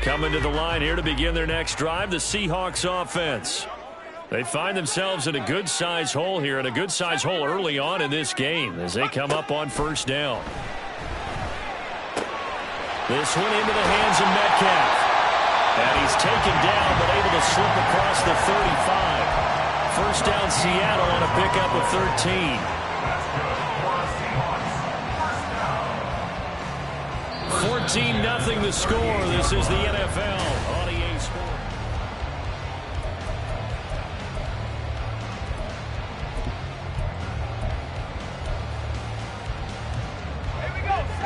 Coming to the line here to begin their next drive, the Seahawks offense. They find themselves in a good-sized hole here, and a good-sized hole early on in this game as they come up on first down. This one into the hands of Metcalf. And he's taken down, but able to slip across the 35. First down, Seattle on a pickup of 13. 14-0 the score. This is the NFL on EA Sports.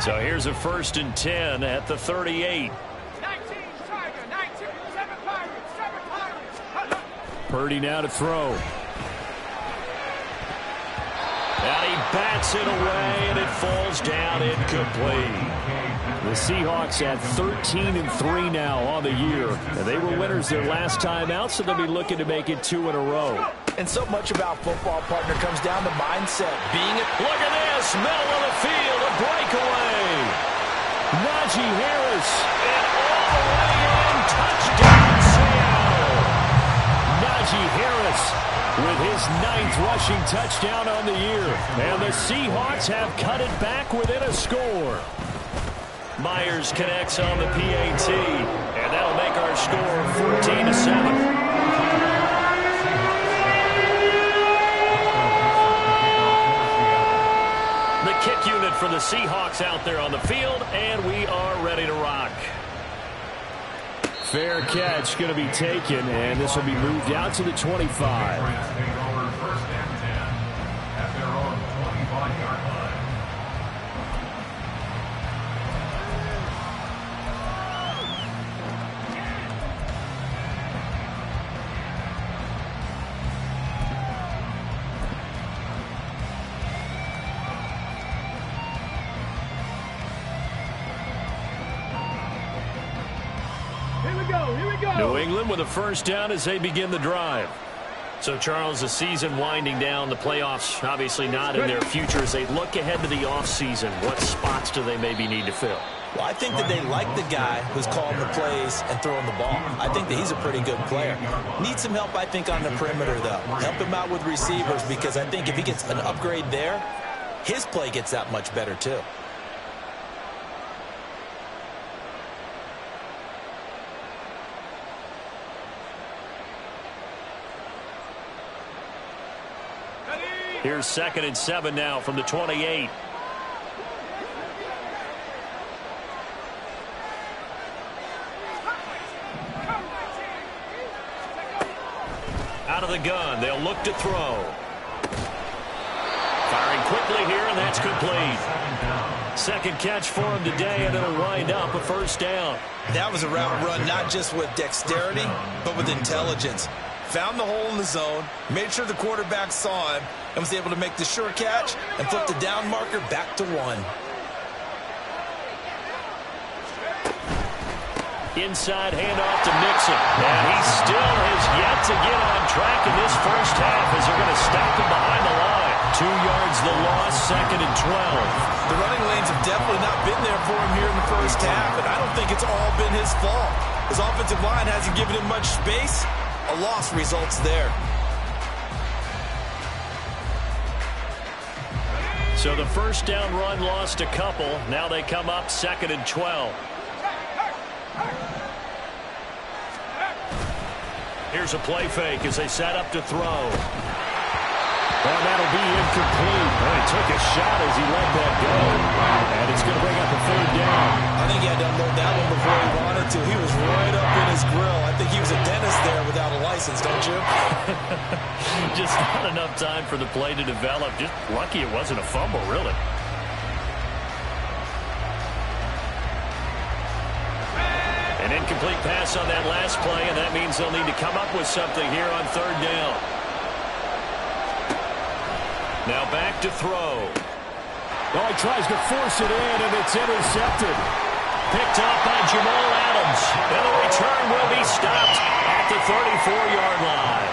So here's a 1st and 10 at the 38. Purdy now to throw. And he bats it away, and it falls down incomplete. The Seahawks at 13-3 now on the year. And they were winners their last time out, so they'll be looking to make it 2 in a row. And so much about football, partner, comes down to mindset. Look at this, middle of the field, a breakaway. Najee Harris, and all the way in, touchdown Seattle. Najee Harris with his 9th rushing touchdown on the year. And the Seahawks have cut it back within a score. Myers connects on the PAT, and that'll make our score 14-7. Kick unit for the Seahawks out there on the field, and we are ready to rock. Fair catch going to be taken, and this will be moved out to the 25. New England with a first down as they begin the drive. So, Charles, the season winding down, the playoffs obviously not in their future. As they look ahead to the offseason, what spots do they maybe need to fill? Well, I think that they like the guy who's calling the plays and throwing the ball. I think that he's a pretty good player. Needs some help, I think, on the perimeter, though. Help him out with receivers, because I think if he gets an upgrade there, his play gets that much better, too. Here's 2nd and 7 now from the 28. Out of the gun, they'll look to throw. Firing quickly here, and that's complete. Second catch for him today, and it'll wind up a first down. That was a route run, not just with dexterity, but with intelligence. Found the hole in the zone, made sure the quarterback saw him, and was able to make the sure catch and flip the down marker back to 1. Inside handoff to Mixon. And he still has yet to get on track in this first half as they're going to stop him behind the line. 2 yards the loss, 2nd and 12. The running lanes have definitely not been there for him here in the first half, and I don't think it's all been his fault. His offensive line hasn't given him much space. A loss results there. So the first down run lost a couple. Now they come up 2nd and 12. Here's a play fake as they set up to throw. And that'll be incomplete. Well, he took a shot as he let that go. And it's going to bring up a 3rd down. I think he had to unload that one before he wanted to. He was right up in his grill. I think he was a dentist there without a license, don't you? Just not enough time for the play to develop. Just lucky it wasn't a fumble, really. An incomplete pass on that last play, and that means they'll need to come up with something here on 3rd down. Now back to throw. Oh, he tries to force it in, and it's intercepted. Picked up by Jamal Adams. And the return will be stopped at the 34-yard line.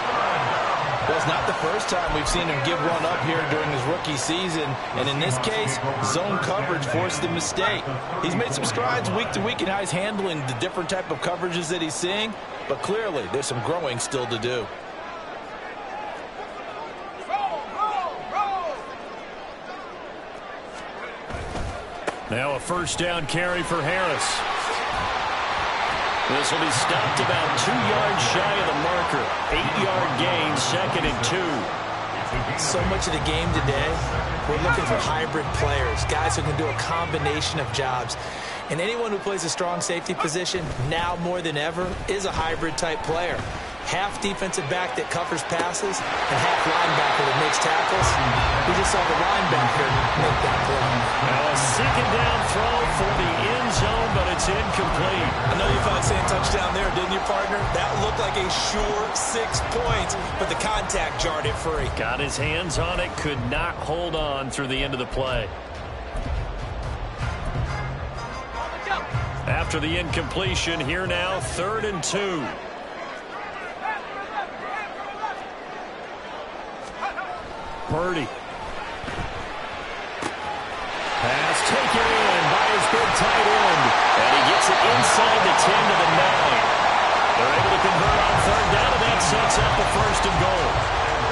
Well, it's not the first time we've seen him give one up here during his rookie season. And in this case, zone coverage forced the mistake. He's made some strides week to week in how he's handling the different type of coverages that he's seeing. But clearly, there's some growing still to do. Now a first down carry for Harris. This will be stopped about 2 yards shy of the marker. 8-yard gain, 2nd and 2. So much of the game today, we're looking for hybrid players, guys who can do a combination of jobs. And anyone who plays a strong safety position, now more than ever, is a hybrid type player. Half defensive back that covers passes and half linebacker that makes tackles. We just saw the linebacker make that play. Now a 2nd down throw for the end zone, but it's incomplete. I know you thought saying touchdown there, didn't you, partner? That looked like a sure 6 points, but the contact jarred it free. Got his hands on it, could not hold on through the end of the play. After the incompletion, here now, 3rd and 2. Purdy. Pass taken in by his big tight end. And he gets it inside the 10 to the 9. They're able to convert on 3rd down, and that sets up the 1st and goal.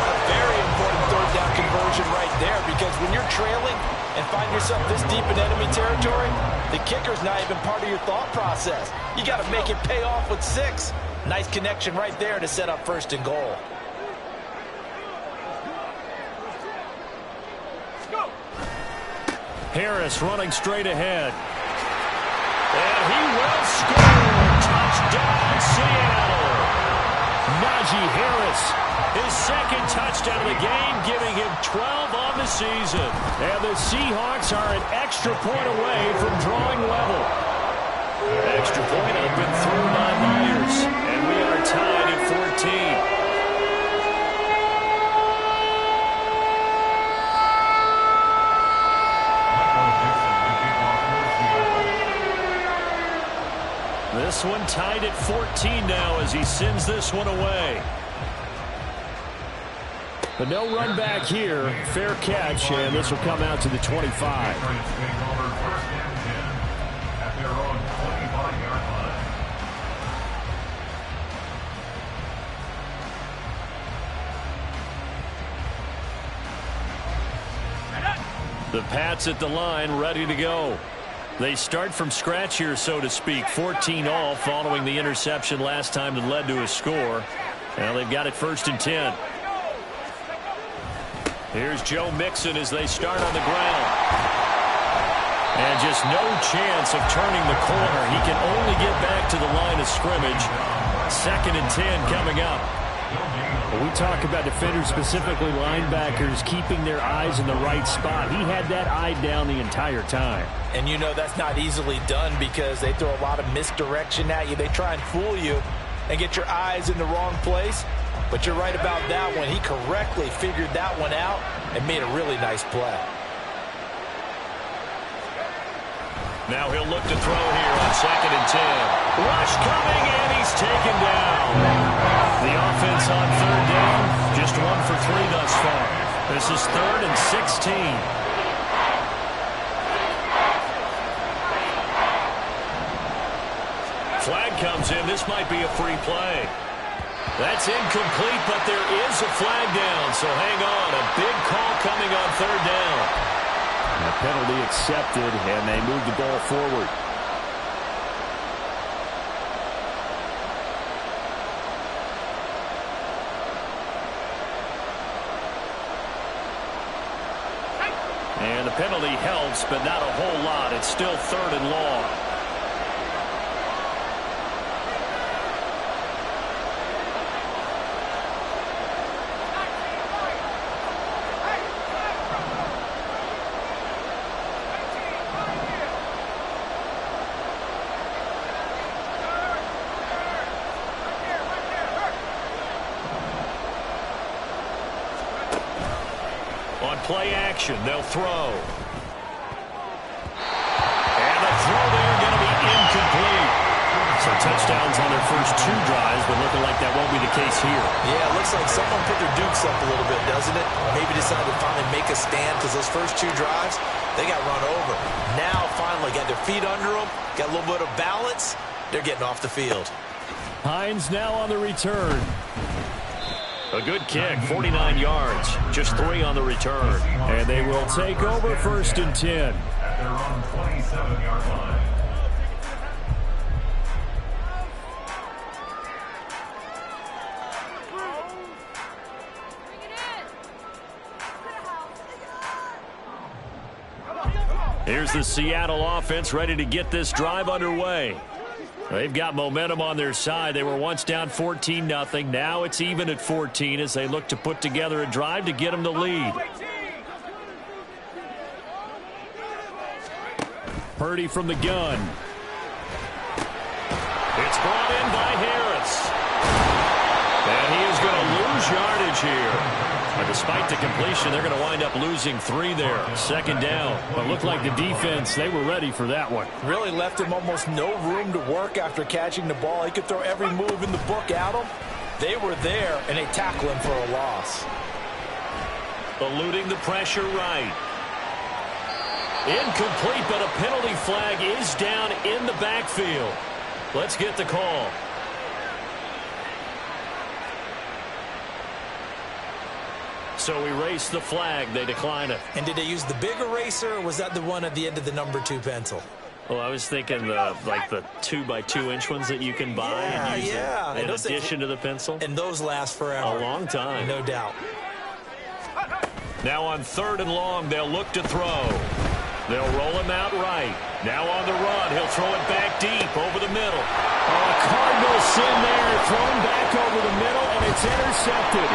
A very important 3rd down conversion right there, because when you're trailing and find yourself this deep in enemy territory, the kicker's not even part of your thought process. You got to make it pay off with 6. Nice connection right there to set up 1st and goal. Harris running straight ahead. And he will score. Touchdown, Seattle. Najee Harris, his 2nd touchdown of the game, giving him 12 on the season. And the Seahawks are an extra point away from drawing level. Extra point up and through by Myers. And we are tied at 14. This one tied at 14 now as he sends this one away. But no run back here. Fair catch, and this will come out to the 25. The Pats at the line, ready to go. They start from scratch here, so to speak. 14 all following the interception last time that led to a score. Now they've got it 1st and 10. Here's Joe Mixon as they start on the ground. And just no chance of turning the corner. He can only get back to the line of scrimmage. 2nd and 10 coming up. When we talk about defenders, specifically linebackers, keeping their eyes in the right spot. He had that eye down the entire time. And you know that's not easily done because they throw a lot of misdirection at you. They try and fool you and get your eyes in the wrong place. But you're right about that one. He correctly figured that one out and made a really nice play. Now he'll look to throw here on 2nd and 10. Rush coming, and he's taken down. The offense on 3rd down, just 1 for 3 thus far. This is 3rd and 16. Flag comes in. This might be a free play. That's incomplete, but there is a flag down, so hang on. A big call coming on 3rd down. A penalty accepted, and they move the ball forward. And the penalty helps, but not a whole lot. It's still 3rd and long. Play action. They'll throw. And the throw there going to be incomplete. So touchdowns on their first 2 drives, but looking like that won't be the case here. Yeah, it looks like someone put their dukes up a little bit, doesn't it? Maybe decided to finally make a stand because those first 2 drives, they got run over. Now, finally, got their feet under them, got a little bit of balance. They're getting off the field. Hines now on the return. A good kick, 49 yards, just 3 on the return. And they will take over 1st and 10. At their own 27-yard line. Here's the Seattle offense ready to get this drive underway. They've got momentum on their side. They were once down 14-0. Now it's even at 14 as they look to put together a drive to get them the lead. Purdy from the gun. It's brought in by Harris. And he is going to lose yardage here. But despite the completion, they're going to wind up losing 3 there. 2nd down. But looked like the defense, they were ready for that one. Really left him almost no room to work after catching the ball. He could throw every move in the book at him. They were there, and they tackle him for a loss. Eluding the pressure right. Incomplete, but a penalty flag is down in the backfield. Let's get the call. So erase the flag. They decline it. And did they use the big eraser, or was that the one at the end of the number 2 pencil? Well, I was thinking like the 2x2-inch ones that you can buy and use in addition to the pencil. And those last forever. A long time. No doubt. Now on 3rd and long, they'll look to throw. They'll roll him out right. Now on the run, he'll throw it back deep over the middle. Cardinal sin there, thrown back over the middle, and it's intercepted.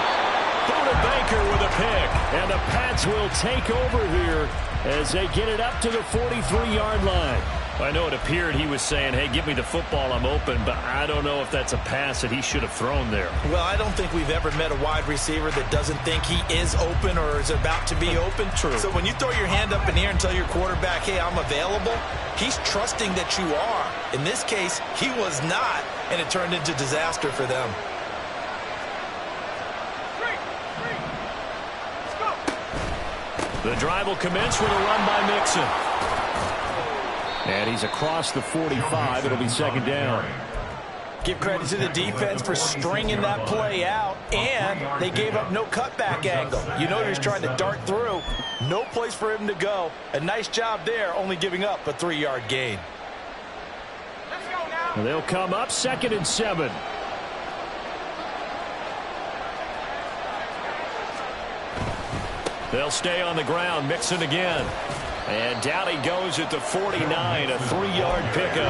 Buda Baker with a pick, and the Pats will take over here as they get it up to the 43-yard line. I know it appeared he was saying, hey, give me the football, I'm open, but I don't know if that's a pass that he should have thrown there. Well, I don't think we've ever met a wide receiver that doesn't think he is open or is about to be open. True. So when you throw your hand up in the air and tell your quarterback, hey, I'm available, he's trusting that you are. In this case, he was not, and it turned into disaster for them. The drive will commence with a run by Mixon. And he's across the 45. It'll be 2nd down. Give credit to the defense for stringing that play out, and they gave up no cutback angle. You know he was trying to dart through. No place for him to go. A nice job there, only giving up a 3-yard gain. They'll come up 2nd and 7. They'll stay on the ground. Mixon again. And down he goes at the 49, a 3-yard pickup.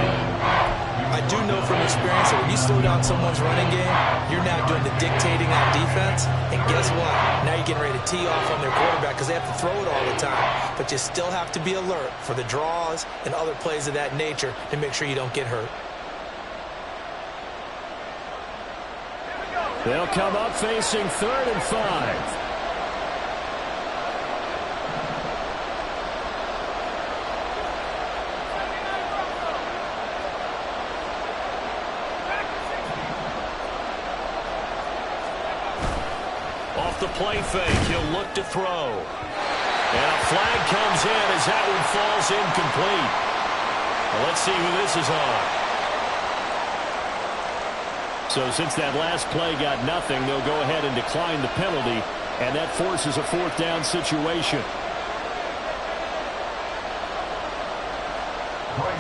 I do know from experience that when you slow down someone's running game, you're now doing the dictating on defense. And guess what? Now you're getting ready to tee off on their quarterback because they have to throw it all the time. But you still have to be alert for the draws and other plays of that nature to make sure you don't get hurt. They'll come up facing 3rd and 5. The play fake, he'll look to throw. And a flag comes in as that one falls incomplete. Well, let's see who this is on. So since that last play got nothing, they'll go ahead and decline the penalty, and that forces a 4th down situation.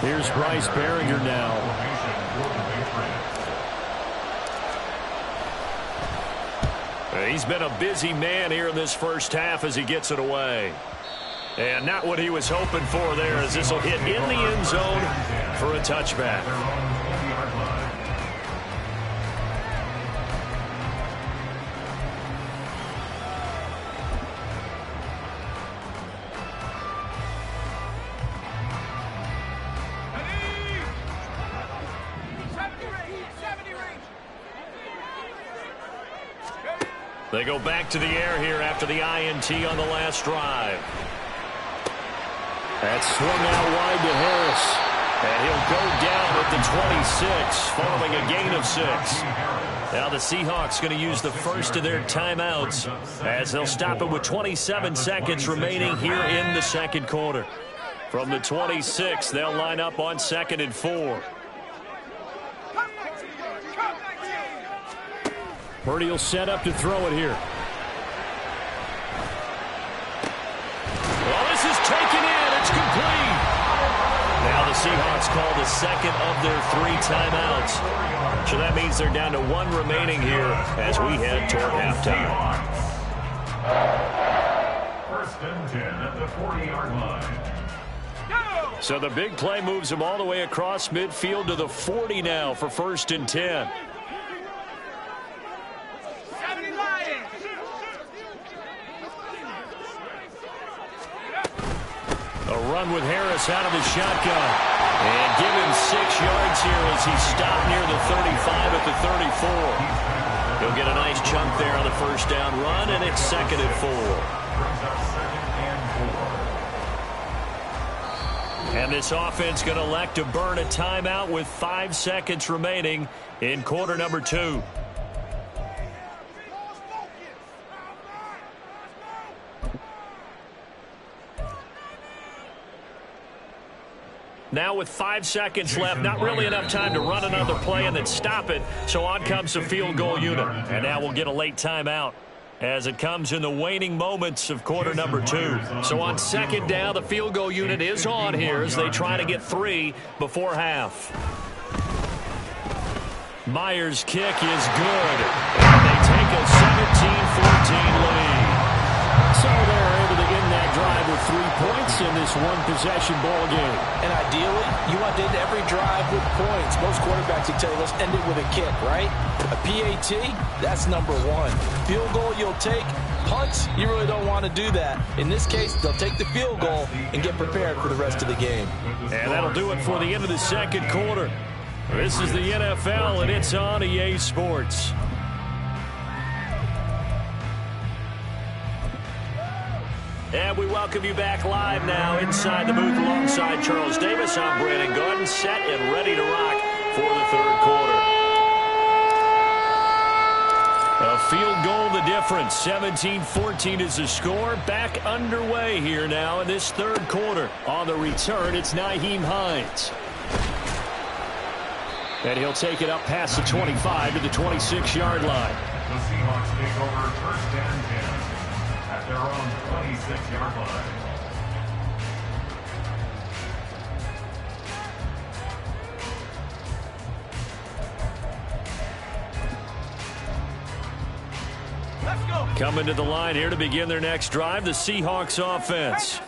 Here's Bryce Behringer now. He's been a busy man here in this first half as he gets it away. And not what he was hoping for there, as this will hit in the end zone for a touchback. They go back to the air here after the INT on the last drive. That's swung out wide to Harris. And he'll go down at the 26 following a gain of 6. Now the Seahawks going to use the first of their timeouts as they'll stop it with 27 seconds remaining here in the second quarter. From the 26, they'll line up on 2nd and 4. Purdy will set up to throw it here. Well, this is taken in. It's complete. Now the Seahawks call the second of their 3 timeouts. So that means they're down to 1 remaining here as we head toward halftime. 1st and 10 at the 40-yard line. So the big play moves them all the way across midfield to the 40 now for 1st and 10. A run with Harris out of the shotgun. And give him 6 yards here as he stopped near the 35 at the 34. He'll get a nice chunk there on the 1st down run, and it's 2nd and 4. And this offense going to elect to burn a timeout with 5 seconds remaining in quarter number 2. Now with 5 seconds left, not really enough time to run another play and then stop it. So on comes the field goal unit. And now we'll get a late timeout as it comes in the waning moments of quarter number 2. So on 2nd down, the field goal unit is on here as they try to get 3 before half. Myers' kick is good. And they take a 17-14 lead. So they're able to end that drive with 3 points in this one-possession ball game. And ideally, you want to end every drive with points. Most quarterbacks will tell you, let's end it with a kick, right? A PAT, that's number 1. Field goal you'll take. Punts, you really don't want to do that. In this case, they'll take the field goal and get prepared for the rest of the game. And that'll do it for the end of the second quarter. This is the NFL, and it's on EA Sports. And we welcome you back live now inside the booth alongside Charles Davis. I'm Brandon Gordon, set and ready to rock for the 3rd quarter. A field goal the difference. 17-14 is the score. Back underway here now in this 3rd quarter. On the return, it's Nyheim Hines. And he'll take it up past the 25 to the 26-yard line. The Seahawks take over 1st and 10 at their own 26-yard line. Coming to the line here to begin their next drive, the Seahawks offense.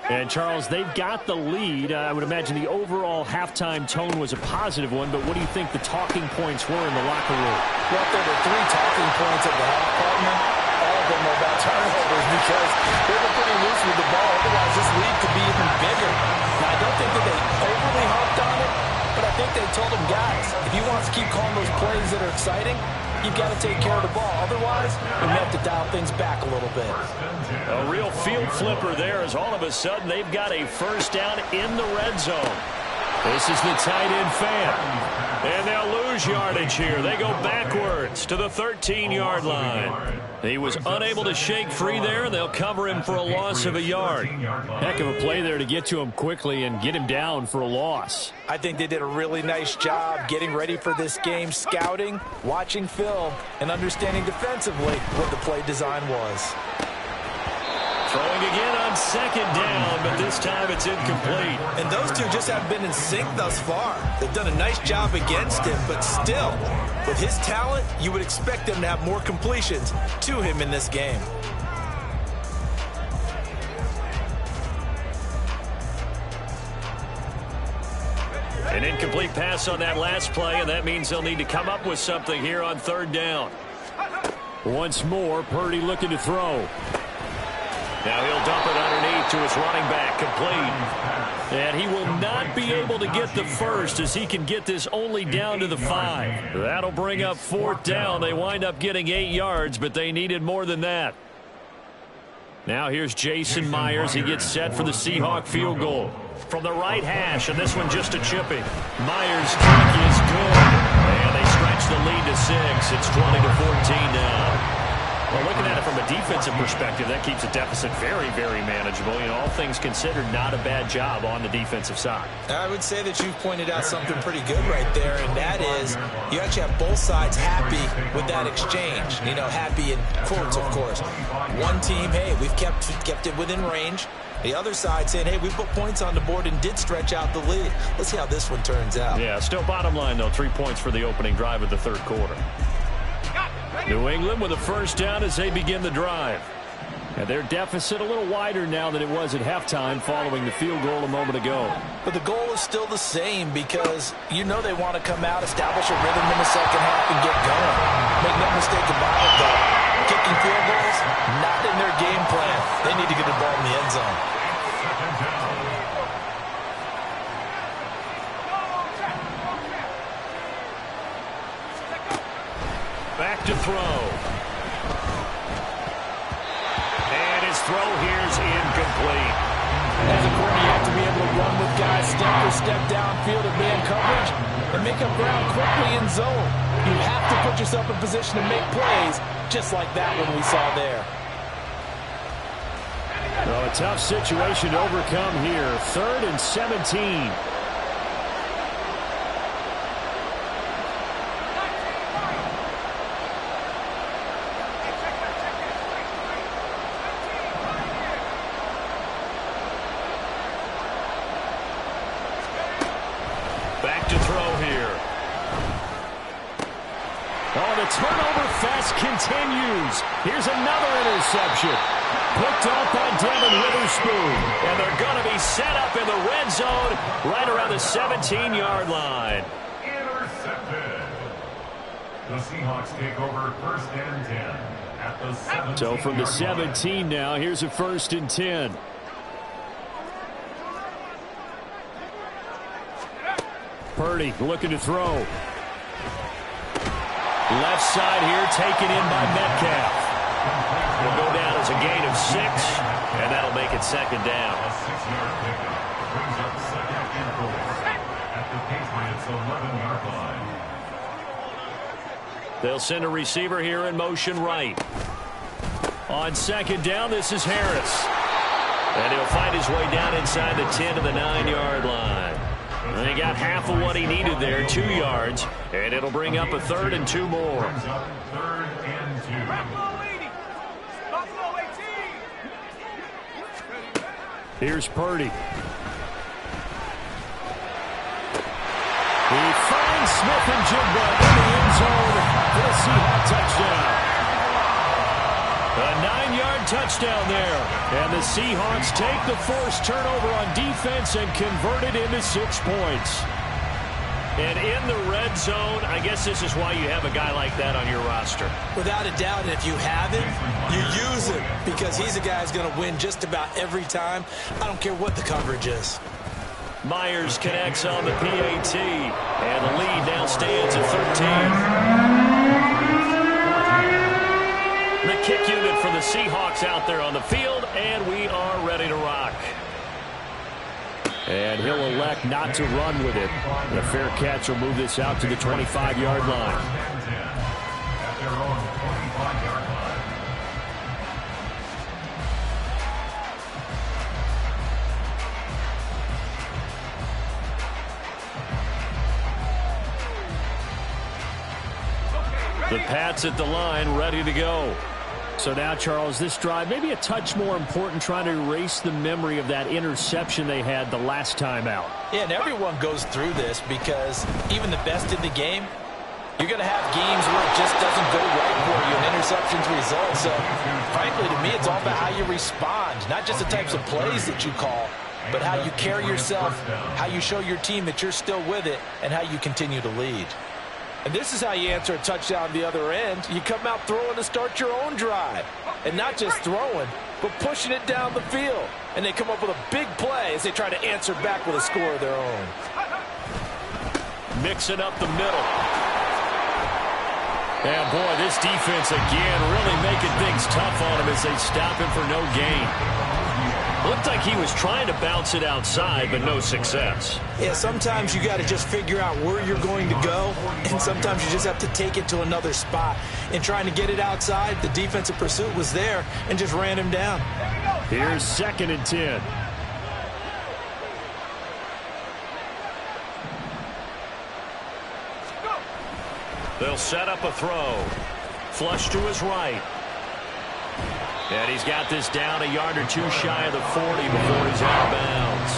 And, Charles, they've got the lead. I would imagine the overall halftime tone was a positive one, but what do you think the talking points were in the locker room? Well, there were 3 talking points at the half, partner. All of them are about turnovers because they were pretty loose with the ball. Otherwise, this lead could be even bigger. Now, I don't think that they overly harped on it, but I think they told them, guys, if you want to keep calling those plays that are exciting, you've got to take care of the ball. Otherwise, we have to dial things back a little bit. A real field flipper there as all of a sudden they've got a 1st down in the red zone. This is the tight end fan. And they'll lose yardage here. They go backwards to the 13-yard line. He was unable to shake free there, and they'll cover him for a loss of a yard. Heck of a play there to get to him quickly and get him down for a loss. I think they did a really nice job getting ready for this game, scouting, watching film, and understanding defensively what the play design was. Throwing again on 2nd down, but this time it's incomplete. And those two just haven't been in sync thus far. They've done a nice job against him, but still, with his talent, you would expect them to have more completions to him in this game. An incomplete pass on that last play, and that means they'll need to come up with something here on 3rd down. Once more, Purdy looking to throw. Now he'll dump it underneath to his running back, complete. And he will not be able to get the first as he can get this only down to the 5. That'll bring up 4th down. They wind up getting 8 yards, but they needed more than that. Now here's Jason Myers. He gets set for the Seahawk field goal. from the right hash, and this one just a chipping. Myers' kick is good, and they stretch the lead to 6. It's 20-14 now. Well, looking at it from a defensive perspective, that keeps the deficit very, very manageable. You know, all things considered, not a bad job on the defensive side. I would say that you've pointed out something pretty good right there, and that is you actually have both sides happy with that exchange. You know, happy in quotes, of course. One team, hey, we've kept it within range. The other side saying, hey, we put points on the board and did stretch out the lead. Let's see how this one turns out. Yeah, still bottom line, though, 3 points for the opening drive of the third quarter. New England with a first down as they begin the drive. And their deficit a little wider now than it was at halftime following the field goal a moment ago. But the goal is still the same because you know they want to come out, establish a rhythm in the second half, and get going. Make no mistake about it, though. Kicking field goals, not in their game plan. They need to get the ball in the end zone. Back to throw. And his throw here is incomplete. As a corner, you have to be able to run with guys step for step downfield in man coverage and make up ground quickly in zone. You have to put yourself in position to make plays, just like that one we saw there. Well, a tough situation to overcome here. 3rd and 17. Turnover fest continues. Here's another interception. Picked up by Devin Witherspoon. And they're going to be set up in the red zone right around the 17-yard line. Intercepted. The Seahawks take over 1st and 10 at the 17. So from the 17 now, here's a 1st and 10. Purdy looking to throw. Left side here taken in by Metcalf. Will go down as a gain of 6, and that'll make it 2nd down. A 6-yard pickup brings up 2nd and 4 at the Patriots' 11-yard line. They'll send a receiver here in motion right. On 2nd down, this is Harris. And he'll find his way down inside the 10 to the 9-yard line. And he got half of what he needed there, 2 yards. And it'll bring up a 3rd and 2 more. Brings up 3rd and 2. Here's Purdy. He finds Smith-Njigba in the end zone for the Seahawks touchdown. A 9-yard touchdown there. And the Seahawks take the forced turnover on defense and convert it into 6 points. And in the red zone, I guess this is why you have a guy like that on your roster. Without a doubt, and if you have him, you use him because he's a guy who's going to win just about every time. I don't care what the coverage is. Myers connects on the PAT, and the lead now stands at 13. The kick unit for the Seahawks out there on the field, and we are ready to rock. And he'll elect not to run with it. And a fair catch will move this out to the 25-yard line. At their own 25-yard line. The Pats at the line, ready to go. So now, Charles, this drive maybe a touch more important, trying to erase the memory of that interception they had the last time out. Yeah, and everyone goes through this because even the best in the game, you're going to have games where it just doesn't go right for you and interceptions result. So, frankly, to me, it's all about how you respond, not just the types of plays that you call, but how you carry yourself, how you show your team that you're still with it, and how you continue to lead. And this is how you answer a touchdown the other end. You come out throwing to start your own drive. And not just throwing, but pushing it down the field. And they come up with a big play as they try to answer back with a score of their own. Mixing up the middle. And, boy, this defense again really making things tough on him as they stop him for no gain. Looked like he was trying to bounce it outside, but no success. Yeah, sometimes you got to just figure out where you're going to go, and sometimes you just have to take it to another spot. In trying to get it outside, the defensive pursuit was there and just ran him down. Here's 2nd and 10. They'll set up a throw. Flush to his right. And he's got this down a yard or two shy of the 40 before he's out of bounds.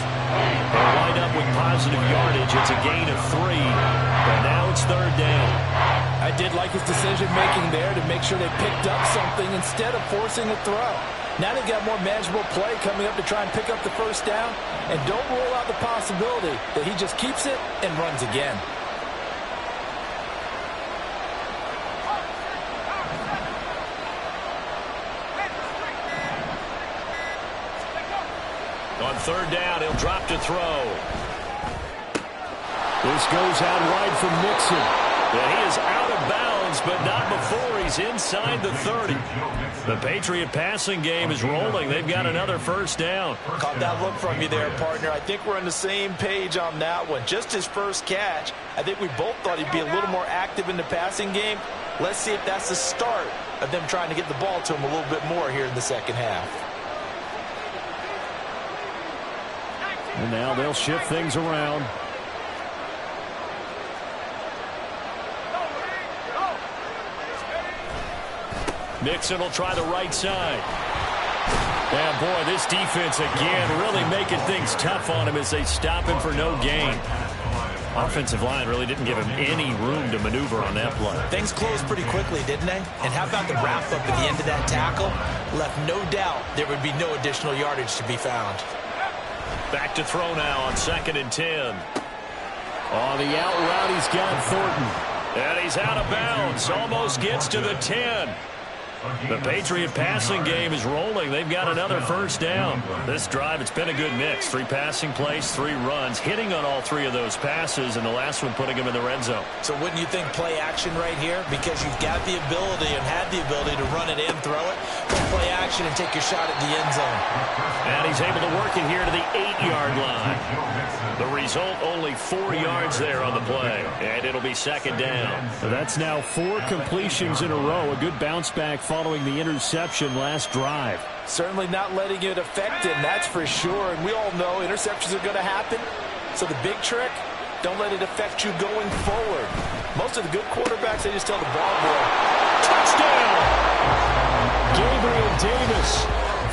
They'll wind up with positive yardage. It's a gain of 3. But now it's 3rd down. I did like his decision-making there to make sure they picked up something instead of forcing a throw. Now they've got more manageable play coming up to try and pick up the 1st down. And don't rule out the possibility that he just keeps it and runs again. On 3rd down, he'll drop to throw. This goes out wide from Mixon. And he is out of bounds, but not before he's inside the 30. The Patriot passing game is rolling. They've got another 1st down. Caught that look from you there, partner. I think we're on the same page on that one. Just his first catch. I think we both thought he'd be a little more active in the passing game. Let's see if that's the start of them trying to get the ball to him a little bit more here in the 2nd half. And now they'll shift things around. Mixon will try the right side. And boy, this defense again really making things tough on him as they stop him for no gain. Offensive line really didn't give him any room to maneuver on that play. Things closed pretty quickly, didn't they? And how about the wrap-up at the end of that tackle? Left no doubt there would be no additional yardage to be found. Back to throw now on 2nd and 10. On the out route, he's got Thornton. And he's out of bounds. Almost gets to the 10. The Patriot passing game is rolling. They've got another 1st down. This drive, it's been a good mix. 3 passing plays, 3 runs, hitting on all 3 of those passes, and the last one putting him in the red zone. So wouldn't you think play action right here? Because you've got the ability and had the ability to run it and throw it. Play action and take your shot at the end zone. And he's able to work it here to the 8-yard line. The result, only 4 yards there on the play. And it'll be 2nd down. That's now 4 completions in a row. A good bounce back following the interception last drive. Certainly not letting it affect him, that's for sure. And we all know interceptions are going to happen. So the big trick, don't let it affect you going forward. Most of the good quarterbacks, they just tell the ball boy, touchdown! Gabriel Davis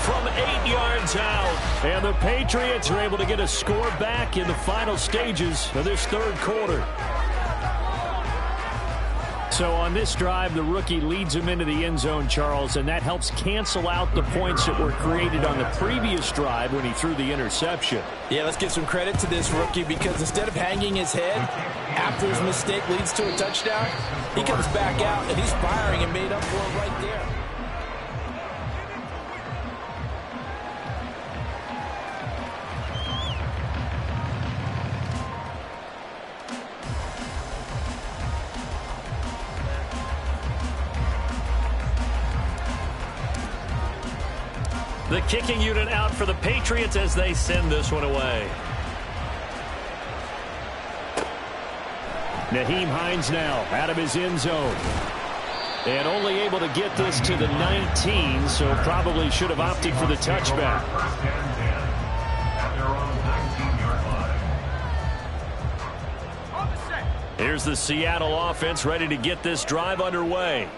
from 8 yards out. And the Patriots are able to get a score back in the final stages of this 3rd quarter. So on this drive, the rookie leads him into the end zone, Charles, and that helps cancel out the points that were created on the previous drive when he threw the interception. Yeah, let's give some credit to this rookie because instead of hanging his head after his mistake leads to a touchdown, he comes back out and he's firing and made up for it right there. The kicking unit out for the Patriots as they send this one away. Nyheim Hines now out of his end zone. And only able to get this to the 19, so probably should have opted for the touchback. Here's the Seattle offense ready to get this drive underway.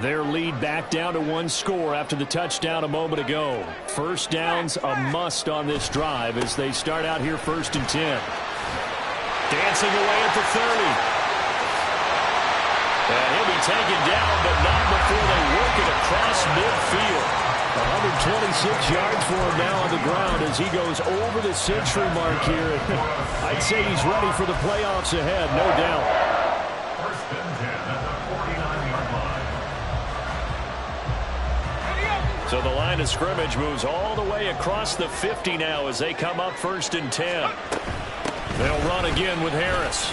Their lead back down to 1 score after the touchdown a moment ago. 1st down's a must on this drive as they start out here 1st and 10. Dancing away at the 30. And he'll be taken down, but not before they work it across midfield. 126 yards for him now on the ground as he goes over the century mark here. I'd say he's ready for the playoffs ahead, no doubt. So the line of scrimmage moves all the way across the 50 now as they come up 1st and 10. They'll run again with Harris.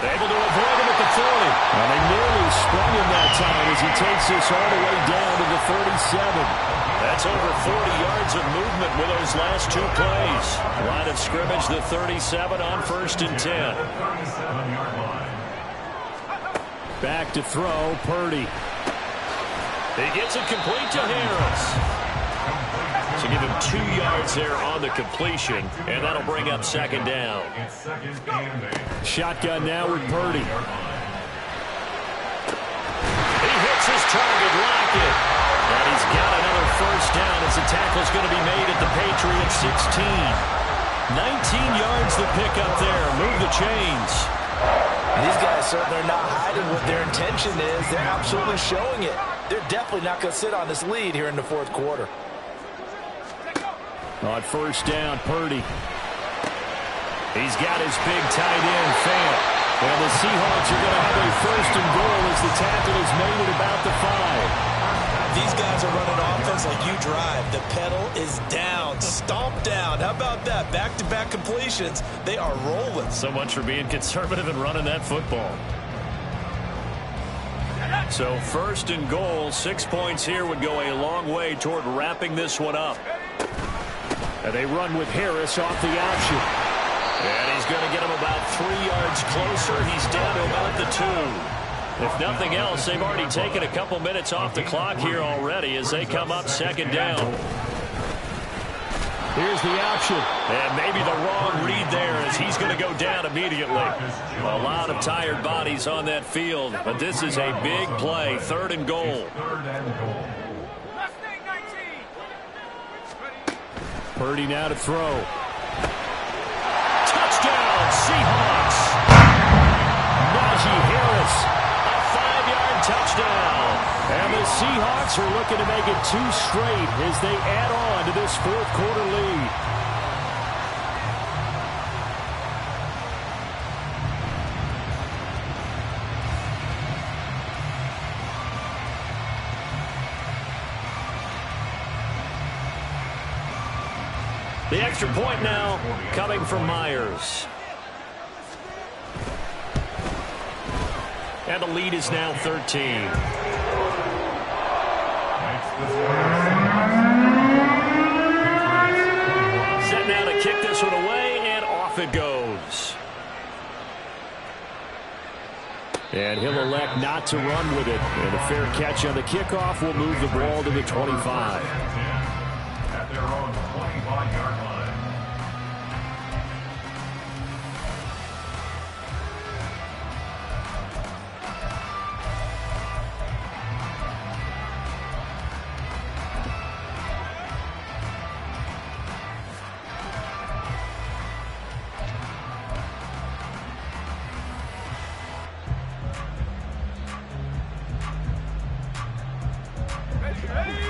Able to avoid him at the 40. And they nearly sprung him that time as he takes this all the way down to the 37. That's over 40 yards of movement with those last two plays. Line of scrimmage, the 37 on 1st and 10. Back to throw, Purdy. He gets it complete to Harris. So give him 2 yards there on the completion, and that'll bring up 2nd down. Shotgun now with Purdy. He hits his target, Lockett. And he's got another 1st down as the tackle's going to be made at the Patriots 16. 19 yards to pick up there. Move the chains. These guys certainly are not hiding what their intention is. They're absolutely showing it. They're definitely not going to sit on this lead here in the 4th quarter. On 1st down, Purdy. He's got his big tight end, Fant. And the Seahawks are going to have a 1st and goal as the tackle is made at about the 5. These guys are running offense like you drive. The pedal is down, stomped down. How about that? Back-to-back completions. They are rolling. So much for being conservative and running that football. So 1st and goal, 6 points here would go a long way toward wrapping this one up. And they run with Harris off the option. And he's going to get him about 3 yards closer. He's down to about the 2. If nothing else, they've already taken a couple minutes off the clock here already as they come up 2nd down. Here's the option. And maybe the wrong read there as he's going to go down immediately. A lot of tired bodies on that field, but this is a big play. 3rd and goal. Purdy now to throw. Touchdown, Seahawks. Najee Harris. Touchdown. And the Seahawks are looking to make it 2 straight as they add on to this 4th quarter lead. The extra point now coming from Myers. And the lead is now 13. Set now to kick this one away, and off it goes. And he'll elect not to run with it. And a fair catch on the kickoff will move the ball to the 25. At their own 25-yard line.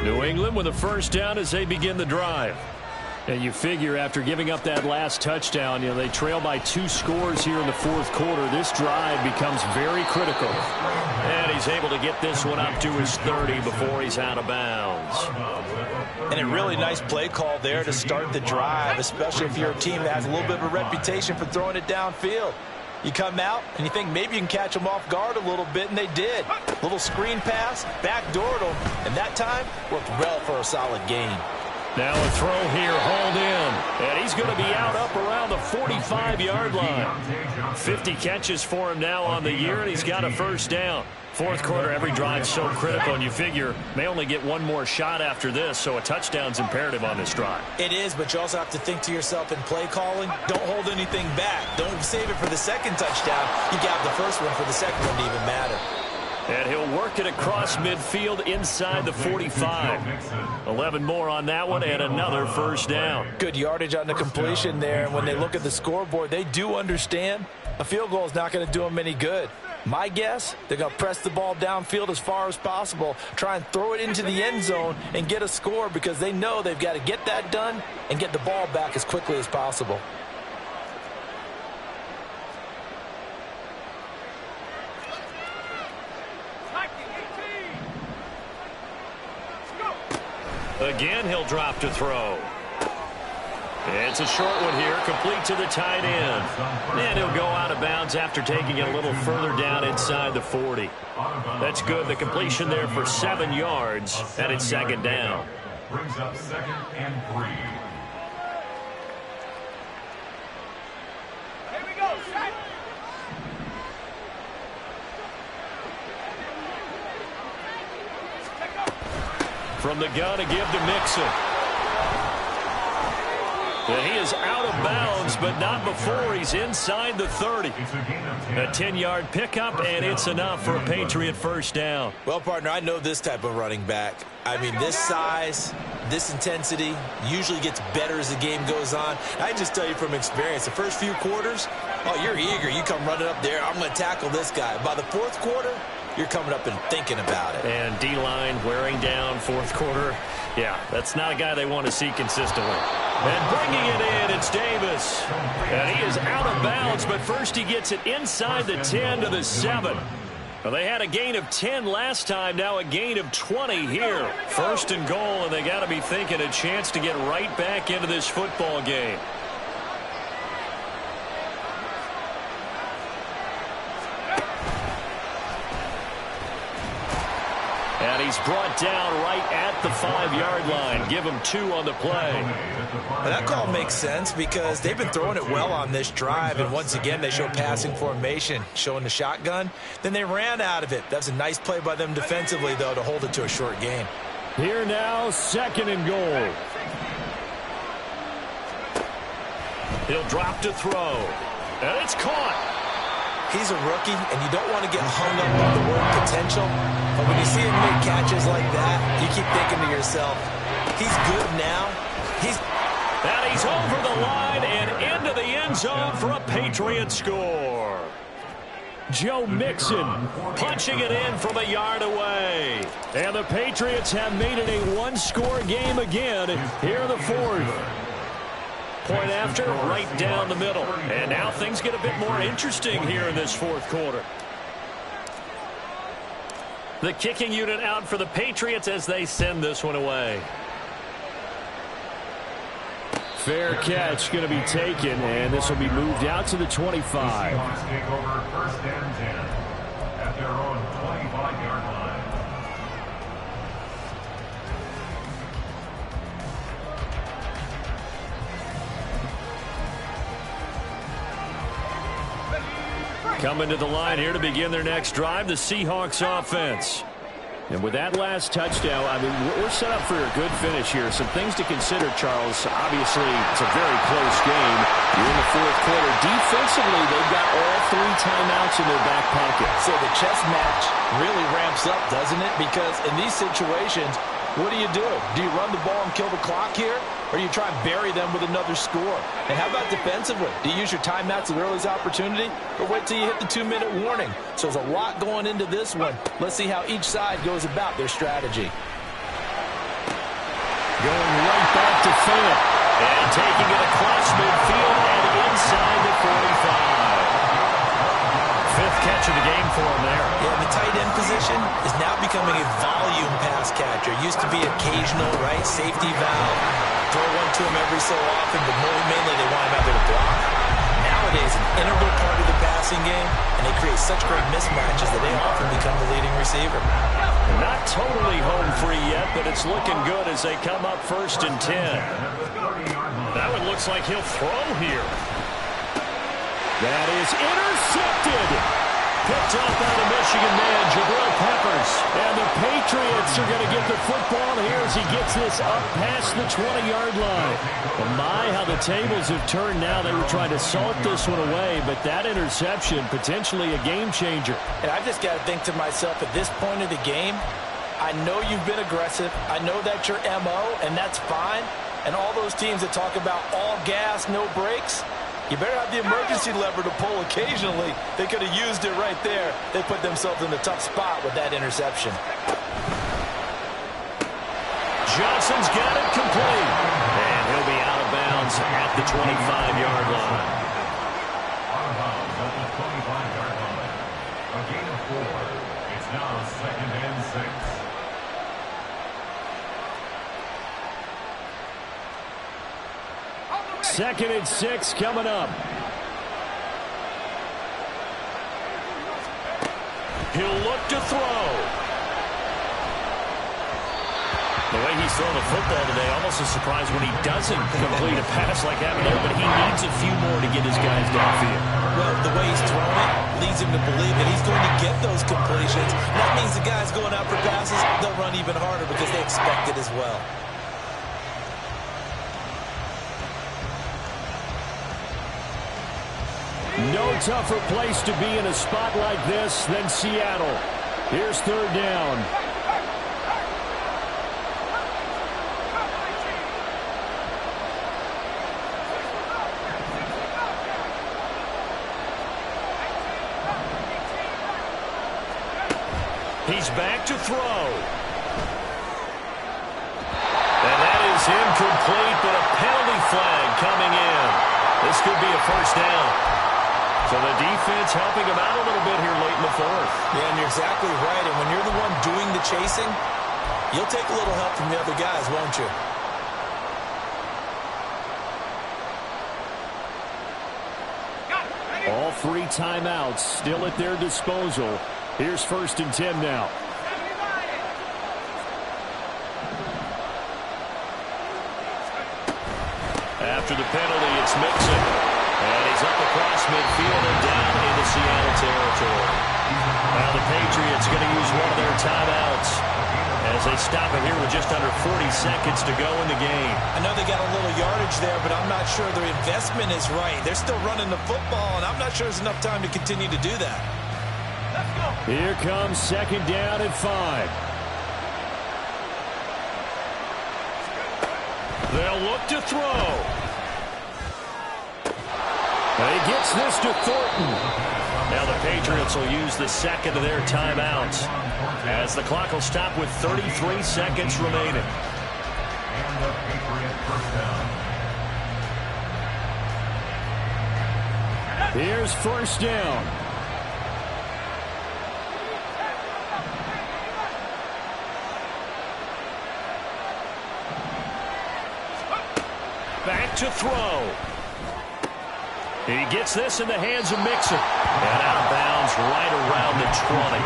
New England with a 1st down as they begin the drive. And you figure after giving up that last touchdown, they trail by 2 scores here in the 4th quarter. This drive becomes very critical. And he's able to get this one up to his 30 before he's out of bounds. And a really nice play call there to start the drive, especially if you're a team that has a little bit of a reputation for throwing it downfield. You come out and you think maybe you can catch them off guard a little bit, and they did. Little screen pass, backdoored them, and that time worked well for a solid gain. Now a throw here, hauled in. And he's going to be out up around the 45-yard line. 50 catches for him now on the year, and he's got a 1st down. 4th quarter, every drive's so critical, and you figure may only get one more shot after this, so a touchdown's imperative on this drive. It is, but you also have to think to yourself in play calling, don't hold anything back. Don't save it for the 2nd touchdown. You got the 1st one for the 2nd one to even matter. And he'll work it across midfield inside the 45. 11 more on that one and another 1st down. Good yardage on the completion there. And when they look at the scoreboard, they do understand a field goal is not going to do them any good. My guess, they're going to press the ball downfield as far as possible, try and throw it into the end zone and get a score because they know they've got to get that done and get the ball back as quickly as possible. Again, he'll drop to throw. It's a short one here, complete to the tight end. And he'll go out of bounds after taking it a little further down inside the 40. That's good. The completion there for 7 yards, and it's 2nd down. brings up 2nd and 3. Here we go, set. From the gun to give to Mixon. And he is out of bounds, but not before he's inside the 30. A 10-yard pickup, and it's enough for a Patriot first down. Well, partner, I know this type of running back. I mean, this size, this intensity usually gets better as the game goes on. I just tell you from experience, the first few quarters, oh, you're eager. You come running up there, I'm going to tackle this guy. By the fourth quarter, you're coming up and thinking about it. And D-line wearing down fourth quarter. Yeah, that's not a guy they want to see consistently. And bringing it in, it's Davis. And he is out of bounds, but first he gets it inside the 10 to the 7. Well, they had a gain of 10 last time, now a gain of 20 here. First and goal, and they got to be thinking a chance to get right back into this football game. And he's brought down right at the 5-yard line. Give him 2 on the play. And that call makes sense because they've been throwing it well on this drive, and once again they show passing formation, showing the shotgun. Then they ran out of it. That's a nice play by them defensively, though, to hold it to a short gain. Here now, 2nd and goal. He'll drop to throw. And it's caught. He's a rookie, and you don't want to get hung up on the word potential. But when you see him make catches like that, you keep thinking to yourself, he's good now. And he's over the line and into the end zone for a Patriot score. Joe Mixon punching it in from a yard away. And the Patriots have made it a one-score game again here in the fourth. Point after, right down the middle. And now things get a bit more interesting here in this fourth quarter. The kicking unit out for the Patriots as they send this one away. Fair catch going to be taken, and this will be moved out to the 25. Seahawks take over 1st and 10 at their own 25-yard line. Coming to the line here to begin their next drive, the Seahawks offense. And with that last touchdown, I mean, we're set up for a good finish here. Some things to consider, Charles. Obviously, it's a very close game. You're in the fourth quarter. Defensively, they've got all 3 timeouts in their back pocket. So the chess match really ramps up, doesn't it? Because in these situations, what do? Do you run the ball and kill the clock here? Or do you try and bury them with another score? And how about defensively? Do you use your timeouts at the earliest opportunity? Or wait till you hit the 2-minute warning? So there's a lot going into this one. Let's see how each side goes about their strategy. Going right back to Fant. And taking it across midfield and inside the 45. 5th catch of the game for him there. Yeah, the tight end position is now becoming a volume pass catcher. Used to be occasional, right? Safety valve. Throw one to him every so often, but mainly they want him out there to block. Nowadays, an integral part of the passing game, and they create such great mismatches that they often become the leading receiver. Not totally home free yet, but it's looking good as they come up 1st and 10. That one looks like he'll throw here. That is intercepted. Picked up by the Michigan man, Jabril Peppers. And the Patriots are going to get the football here as he gets this up past the 20-yard line. And my, how the tables have turned now. They were trying to salt this one away, but that interception, potentially a game changer. And I've just got to think to myself, at this point of the game, I know you've been aggressive. I know that's your MO, and that's fine. And all those teams that talk about all gas, no brakes, you better have the emergency lever to pull occasionally. They could have used it right there. They put themselves in a tough spot with that interception. Johnson's got it complete. And he'll be out of bounds at the 25-yard line. Out of bounds at the 25-yard line. A gain of 4. It's now 2nd and 6. Second and 6 coming up. He'll look to throw. The way he's throwing the football today, almost a surprise when he doesn't complete a pass like that there, but he needs a few more to get his guys downfield. Well, the way he's throwing it leads him to believe that he's going to get those completions. That means the guys going out for passes, they'll run even harder because they expect it as well. No tougher place to be in a spot like this than Seattle. Here's third down. He's back to throw. And that is incomplete, but a penalty flag coming in. This could be a first down. So the defense helping him out a little bit here late in the fourth. Yeah, and you're exactly right. And when you're the one doing the chasing, you'll take a little help from the other guys, won't you? All three timeouts still at their disposal. Here's 1st and 10 now. After the penalty, it's Mixon. And he's up across midfield and down into Seattle territory. Now the Patriots going to use one of their timeouts as they stop it here with just under 40 seconds to go in the game. I know they got a little yardage there, but I'm not sure their investment is right. They're still running the football, and I'm not sure there's enough time to continue to do that. Here comes 2nd down and 5. They'll look to throw. He gets this to Thornton. Now the Patriots will use the second of their timeouts as the clock will stop with 33 seconds remaining. And the Patriot first down. Here's 1st down. Back to throw. He gets this in the hands of Mixon. And out of bounds right around the 20.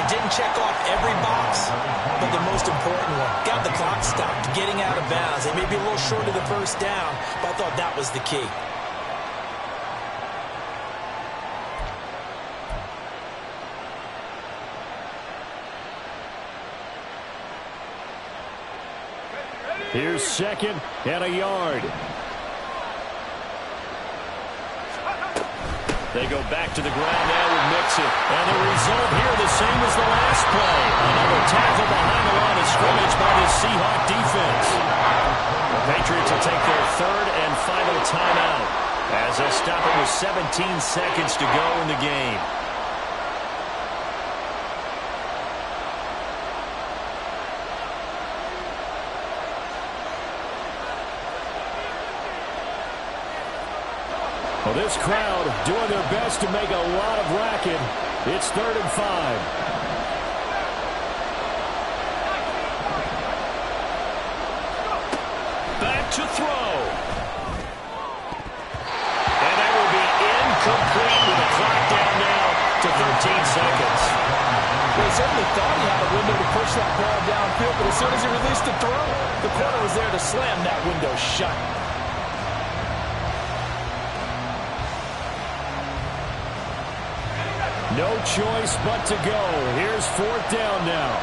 It didn't check off every box, but the most important one. Got the clock stopped, getting out of bounds. They may be a little short of the first down, but I thought that was the key. Here's 2nd and a yard. They go back to the ground now with Mixon. And the result here the same as the last play. Another tackle behind the line of scrimmage by the Seahawk defense. The Patriots will take their 3rd and final timeout as they'll stop it with 17 seconds to go in the game. Well, this crowd doing their best to make a lot of racket. It's 3rd and 5. Back to throw. And that will be incomplete with the clock down now to 13 seconds. Well, he certainly thought he had a window to push that ball downfield, but as soon as he released the throw, the corner was there to slam that window shut. No choice but to go. Here's 4th down now.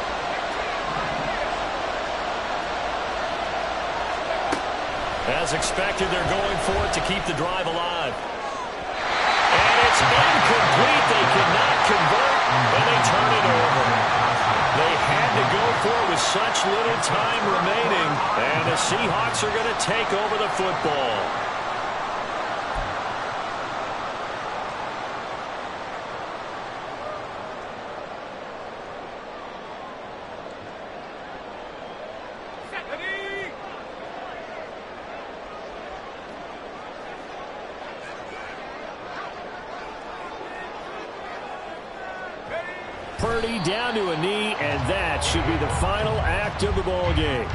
As expected, they're going for it to keep the drive alive. And it's incomplete. They cannot convert, and they turn it over. They had to go for it with such little time remaining, and the Seahawks are going to take over the football. Purdy down to a knee, and that should be the final act of the ball game.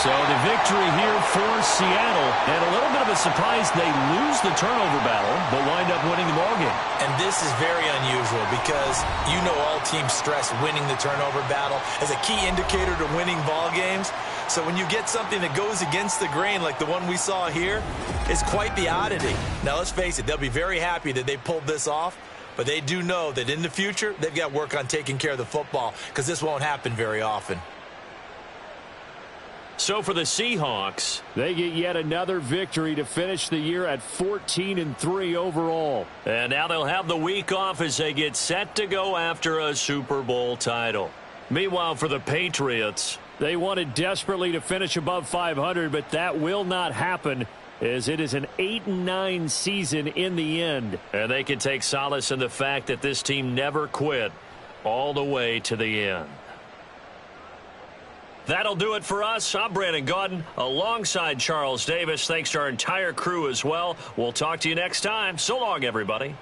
So the victory here for Seattle, and a little bit of a surprise they lose the turnover battle, but wind up winning the ballgame. And this is very unusual because you know all teams stress winning the turnover battle as a key indicator to winning ball games. So when you get something that goes against the grain like the one we saw here, it's quite the oddity. Now, let's face it, they'll be very happy that they pulled this off, but they do know that in the future, they've got to work on taking care of the football because this won't happen very often. So for the Seahawks, they get yet another victory to finish the year at 14-3 overall. And now they'll have the week off as they get set to go after a Super Bowl title. Meanwhile, for the Patriots, they wanted desperately to finish above 500, but that will not happen as it is an 8-9 season in the end. And they can take solace in the fact that this team never quit all the way to the end. That'll do it for us. I'm Brandon Gaudin alongside Charles Davis. Thanks to our entire crew as well. We'll talk to you next time. So long, everybody.